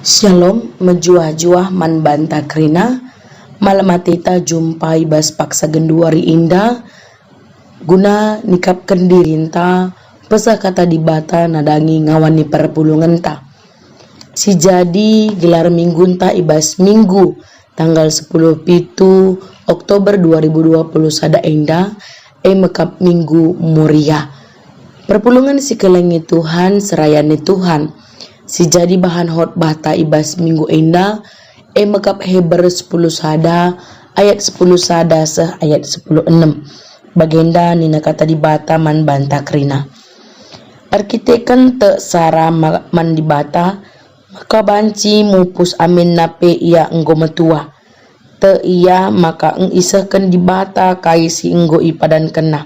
Shalom, menjuah-juah man banta krina, malamatita jumpai bas paksa genduari indah, guna nikapkan dirinta, pesa kata dibata nadangi ngawani perpulungan ta. Si jadi gelar minggunta ibas minggu, tanggal 10 pitu Oktober 2020 sada indah, mekap minggu muria. Perpulungan si kelengi Tuhan, serayani Tuhan. Si jadi bahan khotbah ta ibas minggu indah, mekap Heber 10 sada, ayat 10 sada seh ayat 10:6. Bagenda nina kata dibata man banta krina. Arkitekan te sara man dibata, maka banci mupus amin nape ia enggo metua. Te iya maka eng isahkan dibata kai si enggo ipadan kena.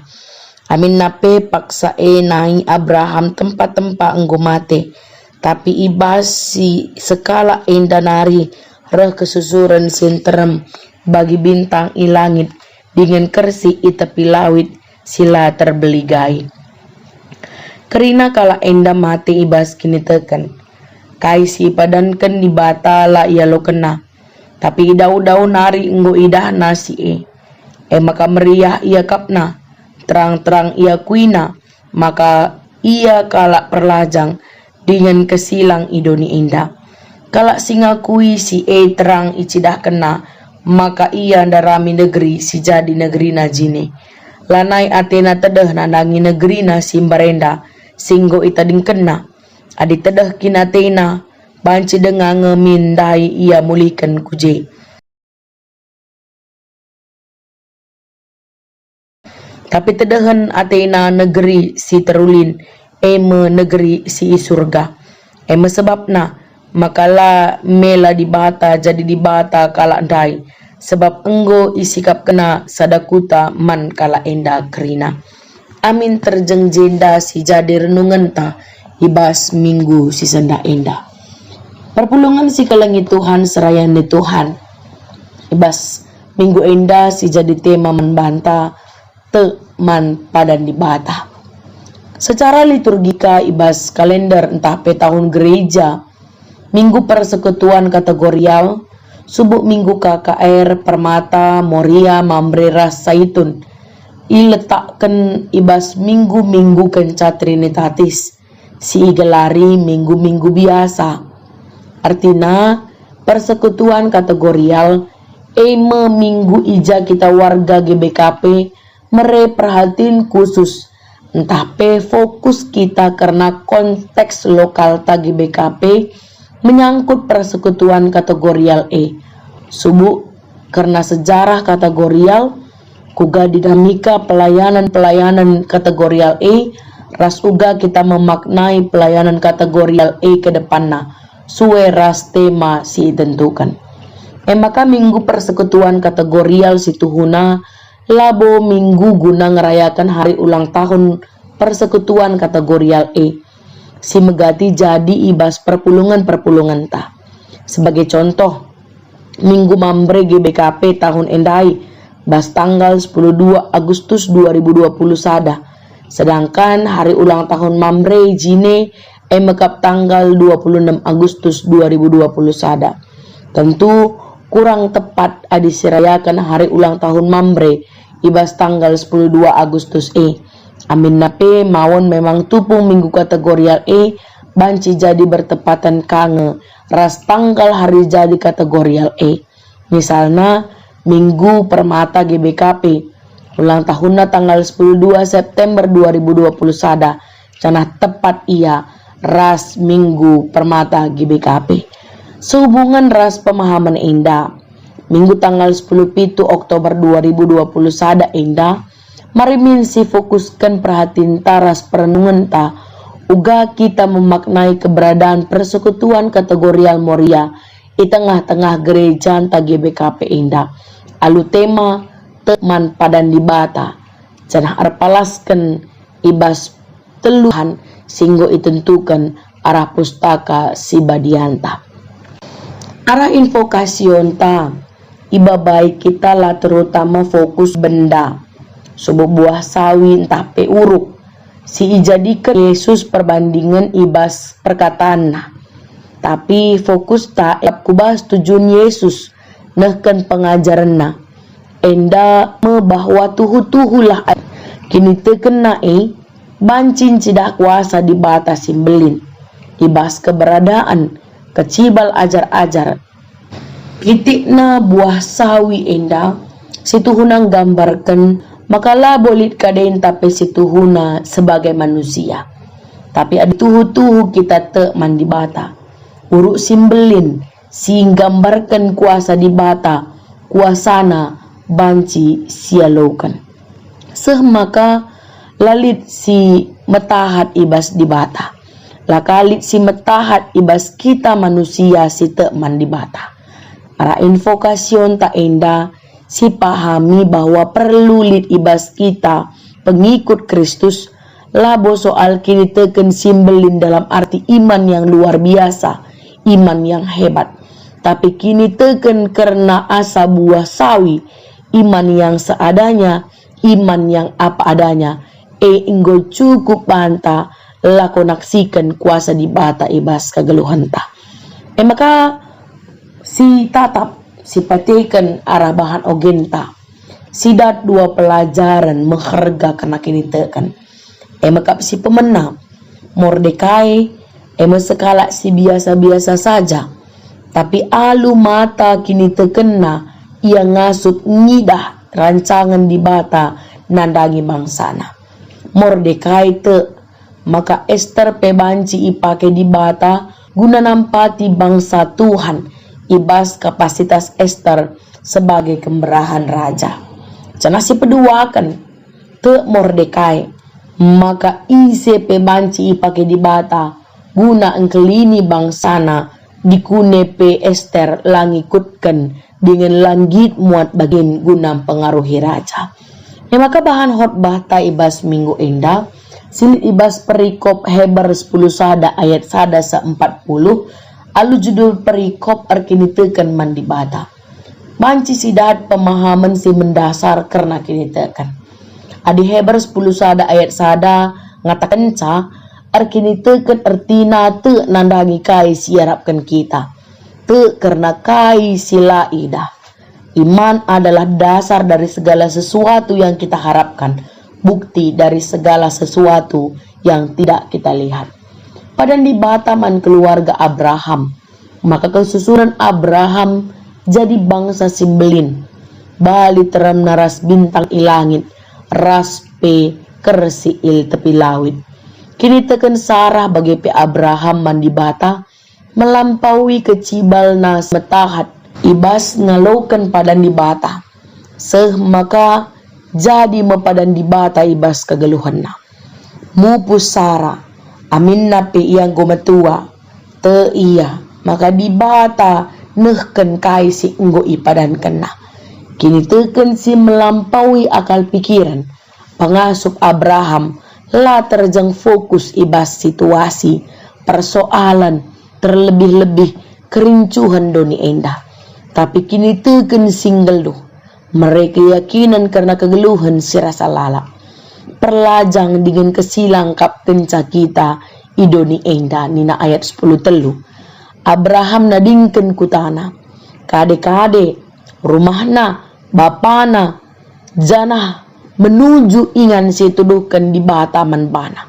Amin nape paksa nai Abraham tempat-tempat enggo mate. Tapi ibas si sekala endanari reh kesusuran sinterem bagi bintang ilangit dengan kersi itepi lawit sila terbeligai. Kerina kala enda mati ibas kini teken. Kai si padanken di bata la ia lo kena. Tapi idau-dau nari enggo idah nasi maka meriah ia kapna. Terang-terang ia kuina. Maka ia kala perlajang dengan kesilang idoni indah. Kala singakui si terang icidah kena, maka ia ndarami negeri si jadi negeri najine. Lanai Athena tedeh nandangi negeri na simbarenda, singgo itading kena. Adi tedeh kin Athena, banci dengang ngemindai ia mulikan kuje. Tapi tedehen Athena negeri si terulin, negeri si surga. Sebabna makala mela dibata jadi dibata kala ndai. Sebab enggo isikap kena sadakuta man kala enda kerina. Amin terjeng jenda si jadi renungan ta ibas minggu si senda enda. Perpulungan si kelengi Tuhan serayani Tuhan. Ibas minggu enda si jadi tema membanta te man padan dibata. Secara liturgika ibas kalender entah pe tahun gereja, minggu persekutuan kategorial, subuh minggu KKR, Permata, Moria, Mambre, Ras, Zaitun, iletakkan ibas minggu-minggu kenca Trinitatis, si gelari minggu-minggu biasa. Artinya, persekutuan kategorial, minggu ija kita warga GBKP, mere perhatiin khusus, entah pe fokus kita karena konteks lokal tagi BKP menyangkut persekutuan kategorial Subuh karena sejarah kategorial, kuga dinamika pelayanan kategorial ras uga kita memaknai pelayanan kategorial ke depanna, suwe ras tema si tentukan. Maka minggu persekutuan kategorial si tuhuna labo minggu guna ngerayakan hari ulang tahun persekutuan kategorial si megati jadi ibas perpulungan ta. Sebagai contoh, minggu Mambre GBKP tahun endai bas tanggal 12 Agustus 2020 sada. Sedangkan hari ulang tahun Mambre jine mekap tanggal 26 Agustus 2020 sada. Tentu kurang tepat adisirayakan hari ulang tahun Mambre ibas tanggal 12 Agustus Amin nape mawon memang tupung minggu kategorial banci jadi bertepatan kange ras tanggal hari jadi kategorial Misalnya minggu Permata GBKP ulang tahunnya tanggal 12 September 2020 sada. Canah tepat ia ras minggu Permata GBKP. Sehubungan ras pemahaman indah, minggu tanggal 10 pitu Oktober 2020 sada indah, mari minsi fokuskan perhatiin taras perenungan ta, uga kita memaknai keberadaan persekutuan kategorial Moria di tengah-tengah gereja ta GBKP indah. Alu tema teman padan dibata, janah arpalaskan ibas teluhan singgo itentukan arah pustaka si badianta. Arah invokasion ta iba baik kita lah terutama fokus benda subuh buah sawi entah pe uruk si ijadikan Yesus perbandingan ibas perkataan Tapi fokus tak kubas tujuan Yesus nehken pengajaran na. Enda me bahwa tuhu-tuhulah kini tekena bancin cidak kuasa dibatasi belin. Ibas keberadaan kecibal ajar-ajar. Pitikna buah sawi enda situhunang gambarkan makalah bolit kadain tapi situhuna sebagai manusia. Tapi ada tuhu-tuhu kita te mandi bata. Uruk simbelin si gambarkan kuasa di bata, kuasana banci sialokan. Maka lalit si metahat ibas di bata. Lakalit si metahat ibas kita manusia si te mandi bata. Para invokasyon ta enda si pahami bahwa perlu lit ibas kita pengikut Kristus labo soal kini teken simbelin dalam arti iman yang luar biasa, iman yang hebat. Tapi kini teken karena asa buah sawi, iman yang seadanya, iman yang apa adanya. Enggo cukup banta lakonaksikan kuasa di bata ibas kageluhanta. Maka si tatap si patikan arah bahan ogenta. Sidat dua pelajaran mengharga karena kini tekan. Makap si pemenang Mordekai sekala si biasa-biasa saja. Tapi alu mata kini terkena ia ngasut ngidah rancangan di bata nandangi bangsana. Mordekai te maka Ester pebanci ipake di bata guna nampati bangsa Tuhan ibas kapasitas Ester sebagai kemerahan raja. Cana si peduakan te Mordekai maka ise pebanci ipake di bata guna engkelini bangsana dikune pe Ester langikutkan dengan langit muat bagian guna pengaruhi raja. Maka bahan khotbah ta ibas minggu indah silit ibas perikop Heber 10 sada ayat sada sa 40 alu judul perikop arkini tekan mandi bata. Banci sidat pemahaman si mendasar karena kini tekan. Adi Heber 10 sada ayat sada ngatakan ca arkini tekan artina te nandangi kai siarapkan kita. Te karena kai sila idah. Iman adalah dasar dari segala sesuatu yang kita harapkan, bukti dari segala sesuatu yang tidak kita lihat. Pada di bataman keluarga Abraham, maka kesusunan Abraham jadi bangsa simbelin. Bali teram naras bintang ilangit, ras pe kersi il tepi lawit. Kini teken Sarah bagi pe Abraham mandi bata, melampaui kecibal nas metahat, ibas ngalaukan padan di bata. Maka jadi mepadan di bata ibas kegeluhanna. Mupus Sarah, amin napi yang gometua, te iya, maka di bata nehken kai si enggo ipadan kena. Kini teken si melampaui akal pikiran, pengasup Abraham, lah terjang fokus ibas situasi, persoalan, terlebih-lebih kerincuhan doni endah. Tapi kini teken singgeluh. Mereka yakinan karena kegeluhan si rasa lala. Perlajang dengan kesilang kaptenca kita idoni enda nina ayat 10 telu. Abraham nadingken kutana. Kade-kade rumahna, bapana, janah menuju ingan si tuduhkan di bataman bana.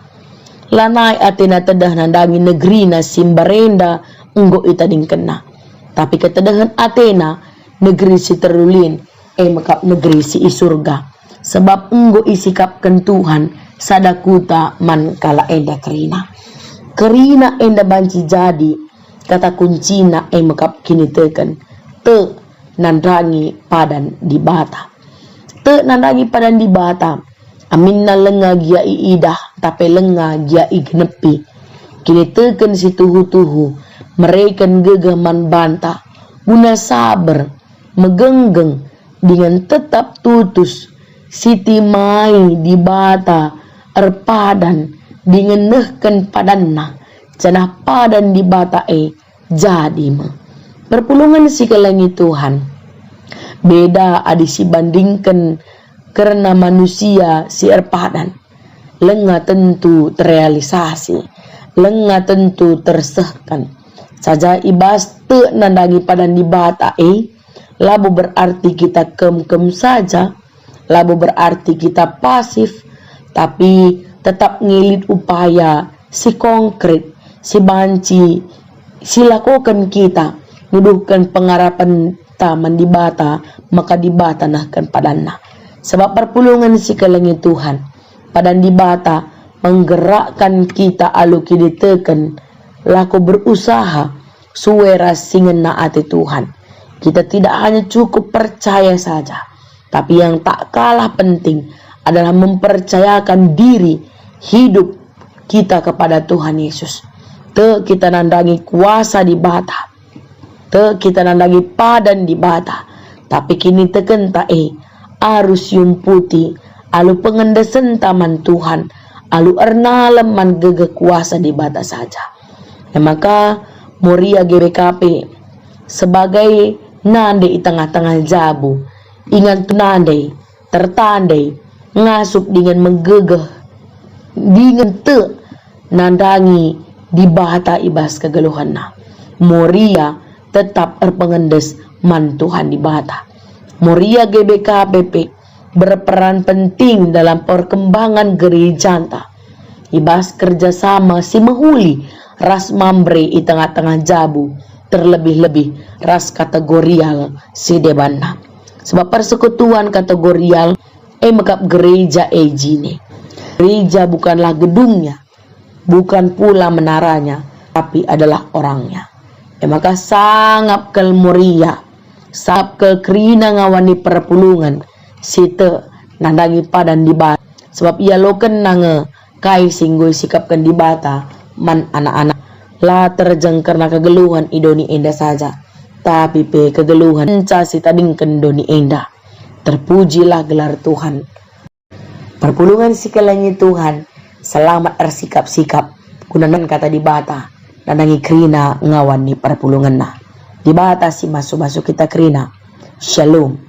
Lanai atina tedah nandangi negeri na simbarenda enggo itading kena. Tapi ketedahan Athena negeri si terulin mekap negeri si isurga. Sebab enggo isikapkan Tuhan sadakuta man kala enda kerina. Kerina enda banci jadi kata kuncina mekap kini teken. Te nandangi padan di bata. Te nandangi padan di bata. Aminna lenga gia iidah tapi lenga gia ignepi. Kini teken si tuhu-tuhu. Mereka gegaman bantah, guna sabar, megenggeng dengan tetap tutus, siti mai di bata, erpadan, dengan nehken padanna, cenah padan di bata jadi me. Perpulungan si kelangi Tuhan, beda adisi bandingkan karena manusia si erpadan, lengah tentu terrealisasi, lengah tentu tersehkan. saja ibas te nandangi padan di bata labu berarti kita kem-kem saja, labu berarti kita pasif, tapi tetap ngilit upaya si konkret, si banci, si lakukan kita, nuduhkan pengarapan taman di bata, maka di bata nahkan padanna. Sebab perpulungan si kalangi Tuhan, padan di bata menggerakkan kita alu kiditekan, laku berusaha, suwera singen naati Tuhan. Kita tidak hanya cukup percaya saja, tapi yang tak kalah penting adalah mempercayakan diri, hidup kita kepada Tuhan Yesus. Te kita nandangi kuasa di bata, te kita nandangi padan di bata, tapi kini tekenta arus yumputi, alu pengendesan taman Tuhan, alu ernalem man gege kuasa di bata saja. Maka Moria GBKP sebagai nande di tengah-tengah jabu, ingan tunandai, tertandai, ngasup dengan menggegeh, dengan te nandangi di bata ibas kegeluhanna. Moria tetap erpengendes man Tuhan di bata. Moria GBKPP berperan penting dalam perkembangan gereja ibas kerjasama si mehuli ras mambre di tengah-tengah jabu, terlebih-lebih ras kategorial si debanna. Sebab persekutuan kategorial mekap gereja jine. Gereja bukanlah gedungnya, bukan pula menaranya, tapi adalah orangnya. Maka sangat kel Moria, sap kel kerina ngawani perpulungan, site nandangi padan di bata. Sebab ia loken nange kai singgoy sikapkan di bata, man anak-anak la terjeng karena kegeluhan idoni enda saja, tapi pe kegeluhan enca si tadingken doni enda. Terpujilah gelar Tuhan. Perpulungan si kelangi Tuhan, selamat ersikap-sikap, kunanan kata di bata, nandangi krina ngawan ni perpulungan na. Di bata si masuk-masuk kita krina. Shalom.